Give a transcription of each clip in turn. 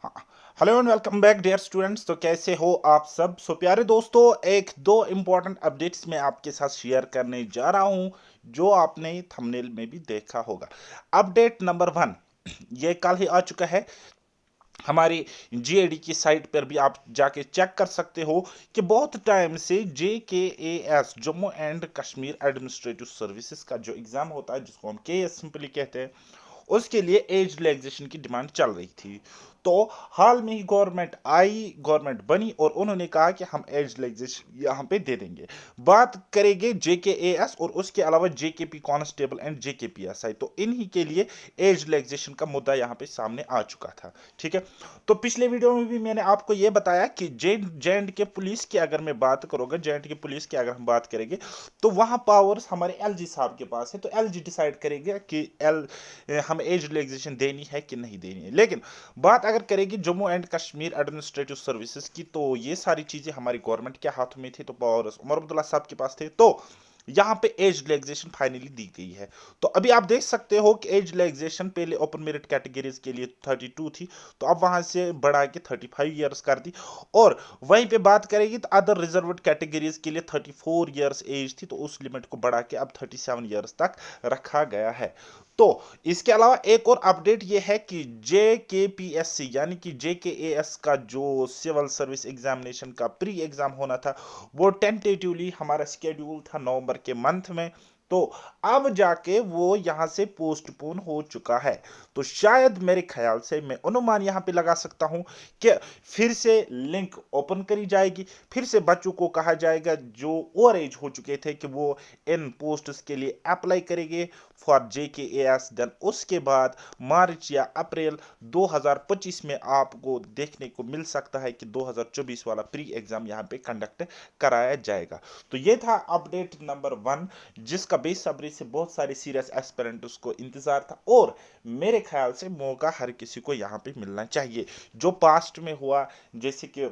हाँ। Hello and welcome back dear students. तो कैसे हो आप सब। प्यारे दोस्तों, एक दो इम्पॉर्टेंट अपडेट्स मैं आपके साथ शेयर करने जा रहा हूं जो आपने थंबनेल में भी देखा होगा। अपडेट नंबर 1 ये कल ही आ चुका है। हमारी जीएडी की साइट पर भी आप जाके चेक कर सकते हो कि बहुत टाइम से JKAS Jammu and Kashmir administrative services का जो एग्जाम होता है, जिसको हम KS सिंपली कहते हैं, उसके लिए एज रिलैक्सेशन की डिमांड चल रही थी। तो हाल में ही गवर्नमेंट बनी और उन्होंने कहा कि हम एज रिलैक्सेशन यहाँ पे दे देंगे। बात करेंगे JKAS और उसके अलावा JKP कांस्टेबल एंड JKPSI। तो इन्हीं के लिए एज रिलैक्सेशन का मुद्दा यहाँ पे सामने आ चुका था। ठीक है। तो पिछले वीडियो में भी मैंने आपको यह बताया कि जे एंड के पुलिस की अगर मैं बात करूंगा, जे एंड के पुलिस की अगर हम बात करेंगे, तो वहां पावर्स हमारे LG साहब के पास है। तो LG डिसाइड करेंगे कि हम एज रिलैक्सेशन देनी है कि नहीं देनी है। लेकिन बात अगर करेंगे Jammu and Kashmir administrative services की, तो ये सारी चीजें हमारी गवर्नमेंट के हाथों में थी। तो पावर्स उमर अब्दुल्ला साहब के पास थे। तो यहां पे एज रिलैक्सेशन फाइनली दी गई है। तो अभी आप देख सकते हो कि एज रिलैक्सेशन पहले ओपन मेरिट कैटेगरीज के लिए 32 थी, तो अब वहां से बढ़ा के 35 ईयर्स कर दी। और वहीं पे बात करेगी तो अदर रिजर्व्ड कैटेगरीज के लिए 34 ईयर्स एज थी, तो उस लिमिट को बढ़ा के अब 37 ईयर्स तक रखा गया है। तो इसके अलावा एक और अपडेट यह है कि JKPSC यानी कि JKAS का जो सिविल सर्विस एग्जामिनेशन का प्री एग्जाम होना था, वो टेंटेटिवली हमारा स्केड्यूल था नवंबर के मंथ में। तो अब जाके वो यहां से पोस्टपोन हो चुका है। तो शायद मेरे ख्याल से मैं अनुमान यहां पे लगा सकता हूं कि फिर से लिंक ओपन करी जाएगी, फिर से बच्चों को कहा जाएगा जो ओवर एज हो चुके थे कि वो इन पोस्ट्स के लिए अप्लाई करेंगे फॉर JKAS। देन उसके बाद मार्च या अप्रैल 2025 में आपको देखने को मिल सकता है कि 2024 वाला प्री एग्जाम यहाँ पे कंडक्ट कराया जाएगा। तो ये था अपडेट नंबर 1 जिसका बेसब्री से बहुत सारे सीरियस एस्पिरेंट्स को इंतजार था, और मेरे ख्याल से मौका हर किसी को यहाँ पे मिलना चाहिए। जो पास्ट में हुआ, जैसे कि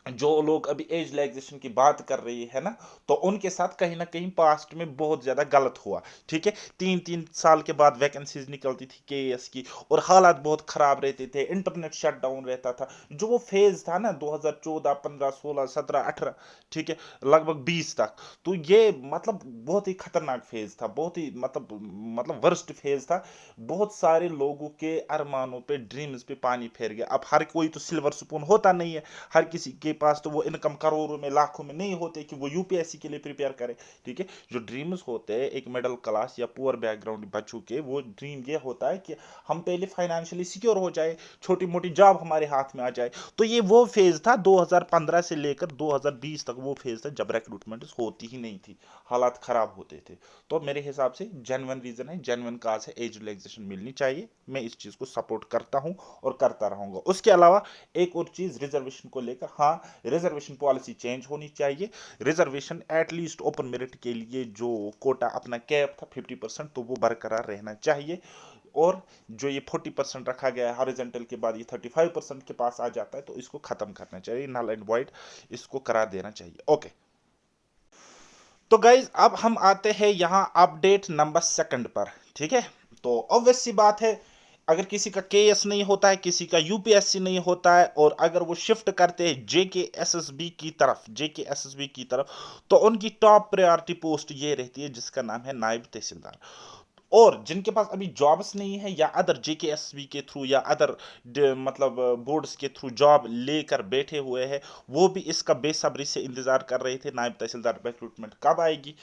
जो लोग अभी एज रिलैक्सेशन की बात कर रही है ना, तो उनके साथ कहीं ना कहीं पास्ट में बहुत ज्यादा गलत हुआ। ठीक है। 3-3 साल के बाद वैकेंसीज निकलती थी KS की, और हालात बहुत खराब रहते थे, इंटरनेट शट डाउन रहता था। जो वो फेज था ना 2014 15 16 17 18, ठीक है, लगभग 20 तक, तो ये मतलब बहुत ही खतरनाक फेज था, बहुत ही मतलब वर्स्ट फेज था। बहुत सारे लोगों के अरमानों पे, ड्रीम्स पे पानी फेर गया। अब हर कोई तो सिल्वर स्पून होता नहीं है, हर किसी के पास तो वो इनकम करोड़ों में लाखों में नहीं होते कि वो यूपीएससी के लिए प्रिपेयर करे। ठीक है। जो ड्रीम्स होते हैं एक मिडिल क्लास या पुअर बैकग्राउंड बच्चों के, वो ड्रीम ये होता है कि हम पहले फाइनेंशियली सिक्योर हो जाए, छोटी मोटी जॉब हमारे हाथ में आ जाए। तो ये वो फेज था 2015 से लेकर 2020 तक, वो फेज था जब रिक्रूटमेंट होती ही नहीं थी, हालात खराब होते थे। तो मेरे हिसाब से जेन्युइन रीजन है, जेन्युइन काज है, एज रिलैक्सेशन मिलनी चाहिए। मैं इस चीज को सपोर्ट करता हूं और करता रहूंगा। उसके अलावा एक और चीज रिजर्वेशन को लेकर, हाँ, रिजर्वेशन पॉलिसी चेंज होनी चाहिए। रिजर्वेशन एटलीस्ट ओपन मेरिट के लिए जो कोटा अपना कैप था 50%, तो वो बरकरार रहना चाहिए। और जो ये 40% रखा गया है हॉरिजॉन्टल के बाद ये 35% के पास आ जाता है, तो इसको खत्म करना चाहिए, नल एंड वाइड इसको करा देना चाहिए। ओके। तो गाइज अब हम आते हैं यहाँ अपडेट नंबर 2 पर। ठीक है। तो ऑब्वियस सी बात है, अगर किसी का KS नहीं होता है, किसी का UPSC नहीं होता है, और अगर वो शिफ्ट करते हैं JK SSB की तरफ, तो उनकी टॉप प्रायोरिटी पोस्ट ये रहती है जिसका नाम है नायब तहसीलदार। और जिनके पास अभी जॉब्स नहीं है, या अदर JKSB के थ्रू या अदर मतलब बोर्ड्स के थ्रू जॉब लेकर बैठे हुए हैं, वो भी इसका बेसब्री से इंतजार कर रहे थे नायब तहसीलदार रिक्रूटमेंट कब आएगी।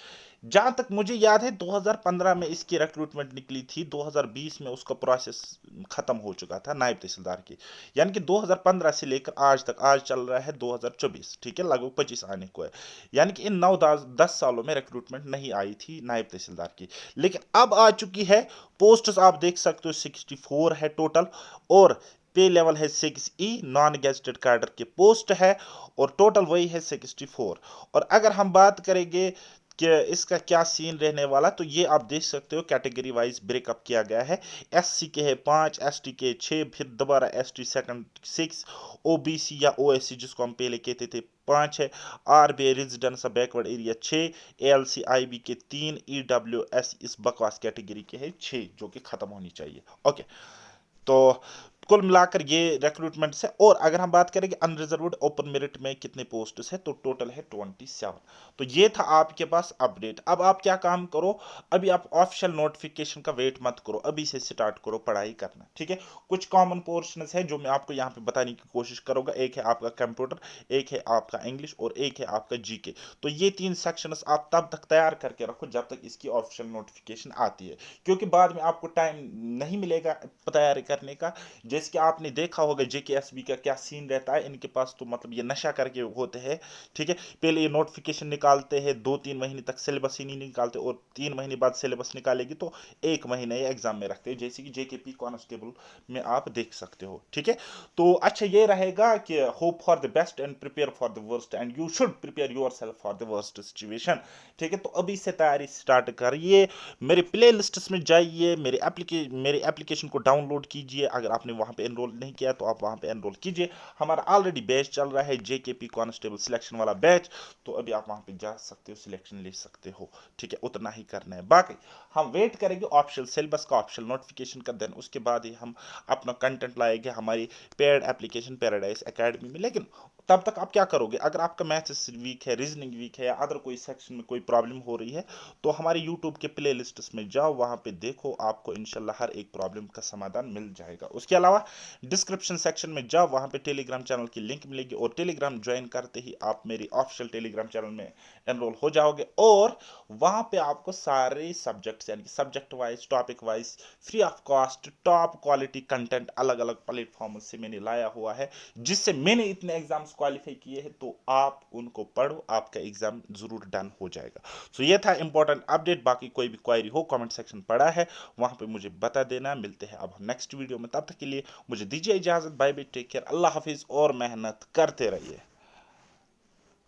जहां तक मुझे याद है 2015 में इसकी रिक्रूटमेंट निकली थी, 2020 में उसका प्रोसेस खत्म हो चुका था नायब तहसीलदार की। यानी कि 2015 से लेकर आज तक, आज चल रहा है 2024, ठीक है, लगभग 25 आने को है। यानी कि इन 9-10 सालों में रिक्रूटमेंट नहीं आई थी नायब तहसीलदार की। लेकिन अब आ चुकी है। पोस्ट आप देख सकते हो 64 है टोटल, और पे लेवल है 6E, नॉन गेजेटेड कैडर के पोस्ट है, और टोटल वही है 64। और अगर हम बात करेंगे कि इसका क्या सीन रहने वाला, तो ये आप देख सकते हो कैटेगरी वाइज ब्रेकअप किया गया है। SC के है 5, ST के 6, फिर दोबारा ST सेकंड 6, OBC या OSC जिसको हम पहले कहते थे 5 है, RBI residence backward area 6, ALC IB के 3, EWS इस बकवास कैटेगरी के है 6, जो कि खत्म होनी चाहिए। ओके। तो कुल मिलाकर ये रिक्रूटमेंट है। और अगर हम बात करें कि अनरिजर्व्ड ओपन मेरिट में कितने पोस्ट है, तो टोटल है 27। तो ये था आपके पास अपडेट। अब आप क्या काम करो, अभी आप ऑफिशियल नोटिफिकेशन का वेट मत करो, अभी से स्टार्ट करो पढ़ाई करना, ठीक है। कुछ कॉमन पोर्शंस है जो मैं आपको यहाँ पे बताने की कोशिश करूंगा। एक है आपका कंप्यूटर, एक है आपका इंग्लिश और एक है आपका जीके। तो ये 3 सेक्शंस आप तब तक तैयार करके रखो जब तक इसकी ऑफिशियल नोटिफिकेशन आती है, क्योंकि बाद में आपको टाइम नहीं मिलेगा तैयारी करने का। जैसे कि आपने देखा होगा जेकेएसबी का क्या सीन रहता है, इनके पास तो मतलब ये नशा करके होते हैं, ठीक है। पहले ये नोटिफिकेशन निकालते हैं, 2-3 महीने तक सिलेबस ही नहीं निकालते, और 3 महीने बाद सिलेबस निकालेगी तो 1 महीने ये एग्जाम में रखते हैं, जैसे कि जेकेपी कांस्टेबल में आप देख सकते हो, ठीक है। तो अच्छा ये रहेगा कि hope for the best and prepare for the worst and you should prepare yourself for the worst situation, ठीक है। तो अभी से तैयारी स्टार्ट करिए, मेरे प्ले लिस्ट में जाइए, मेरे एप्लीकेशन को डाउनलोड कीजिए। अगर आपने वहां पे एनरोल नहीं किया तो आप वहां पे एनरोल कीजिए। हमारा ऑलरेडी बैच चल रहा है जेकेपी कांस्टेबल सिलेक्शन वाला बैच, तो अभी आप वहां पे जा सकते हो, सिलेक्शन ले सकते हो, ठीक है। उतना ही करना है, बाकी हम वेट करेंगे ऑफिशियल सिलेबस का, ऑफिशियल नोटिफिकेशन का, देन उसके बाद ही हम अपना कंटेंट लाएंगे हमारी पेड एप्लीकेशन पैराडाइज एकेडमी में। लेकिन तब तक आप क्या करोगे, अगर आपका मैथ्स वीक है, रीजनिंग वीक है, या अदर कोई सेक्शन में कोई प्रॉब्लम हो रही है, तो हमारे यूट्यूब के प्ले लिस्ट में जाओ, वहां पे देखो, आपको इंशाल्लाह हर एक प्रॉब्लम का समाधान मिल जाएगा। उसके अलावा डिस्क्रिप्शन सेक्शन में जाओ, वहां पे टेलीग्राम चैनल की लिंक मिलेगी, और टेलीग्राम ज्वाइन करते ही आप मेरी ऑफिशियल टेलीग्राम चैनल में एनरोल हो जाओगे, और वहां पे आपको सारे सब्जेक्ट्स यानी कि subject wise, topic wise, free of cost top quality content अलग अलग प्लेटफॉर्म से मैंने लाया हुआ है, जिससे मैंने इतने एग्जाम्स क्वालिफाई किए हैं। तो आप उनको पढ़ो, आपका एग्जाम जरूर डन हो जाएगा। सो ये था इंपॉर्टेंट अपडेट। बाकी कोई भी क्वायरी हो कमेंट सेक्शन पड़ा है, वहां पे मुझे बता देना। मिलते हैं अब नेक्स्ट वीडियो में, तब तक के लिए मुझे दीजिए इजाजत। बाय बाय, टेक केयर, अल्लाह हाफिज, और मेहनत करते रहिए।